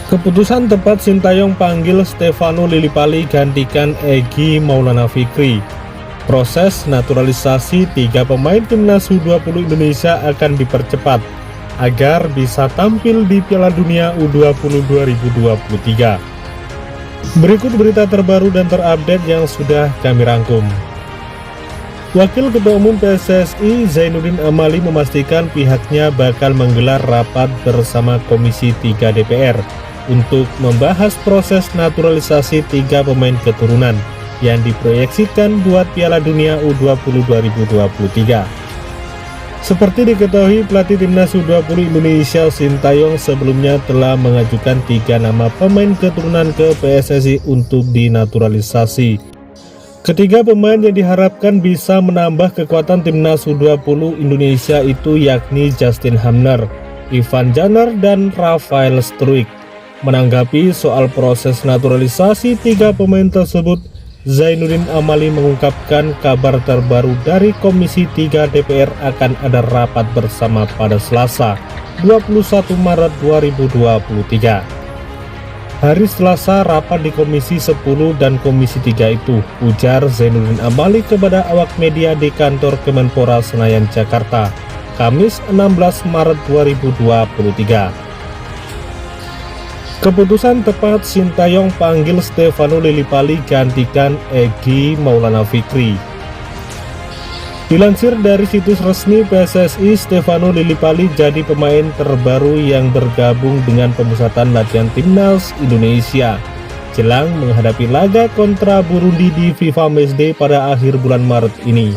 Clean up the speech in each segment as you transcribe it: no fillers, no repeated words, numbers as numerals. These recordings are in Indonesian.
Keputusan tepat Sintayong panggil Stefano Lillipali gantikan Egy Maulana Fikri. Proses naturalisasi 3 pemain timnas U20 Indonesia akan dipercepat agar bisa tampil di Piala Dunia U20 2023. Berikut berita terbaru dan terupdate yang sudah kami rangkum. Wakil Ketua Umum PSSI Zainuddin Amali memastikan pihaknya bakal menggelar rapat bersama Komisi 3 DPR untuk membahas proses naturalisasi 3 pemain keturunan yang diproyeksikan buat Piala Dunia U20 2023. Seperti diketahui, pelatih timnas U20 Indonesia Sintayong sebelumnya telah mengajukan 3 nama pemain keturunan ke PSSI untuk dinaturalisasi. Ketiga pemain yang diharapkan bisa menambah kekuatan timnas U20 Indonesia itu yakni Justin Hamner, Ivan Janer, dan Rafael Struijk. Menanggapi soal proses naturalisasi 3 pemain tersebut, Zainuddin Amali mengungkapkan kabar terbaru dari Komisi 3 DPR akan ada rapat bersama pada Selasa, 21 Maret 2023. Hari Selasa rapat di Komisi 10 dan Komisi 3 itu, ujar Zainuddin Amali kepada awak media di kantor Kemenpora Senayan, Jakarta, Kamis 16 Maret 2023. Keputusan tepat Sintayong panggil Stefano Lillipali gantikan Egy Maulana Fikri. Dilansir dari situs resmi PSSI, Stefano Lillipali jadi pemain terbaru yang bergabung dengan pemusatan latihan timnas Indonesia jelang menghadapi laga kontra Burundi di FIFA Matchday pada akhir bulan Maret ini.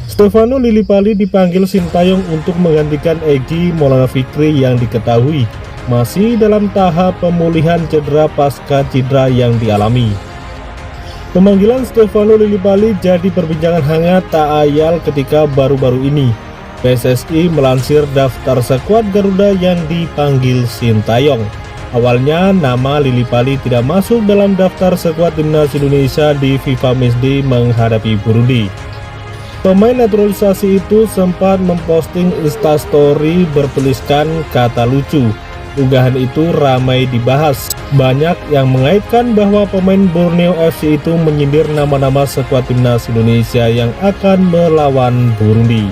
Stefano Lillipali dipanggil Sintayong untuk menggantikan Egy Maulana Fikri yang diketahui masih dalam tahap pemulihan cedera pasca cedera yang dialami. Pemanggilan Stefano Lillipali jadi perbincangan hangat tak ayal ketika baru-baru ini PSSI melansir daftar skuad Garuda yang dipanggil Sintayong. Awalnya nama Lillipali tidak masuk dalam daftar skuad timnas Indonesia di FIFA Matchday menghadapi Burundi. Pemain naturalisasi itu sempat memposting instastory bertuliskan kata lucu. Unggahan itu ramai dibahas. Banyak yang mengaitkan bahwa pemain Borneo FC itu menyindir nama-nama skuad timnas Indonesia yang akan melawan Burundi.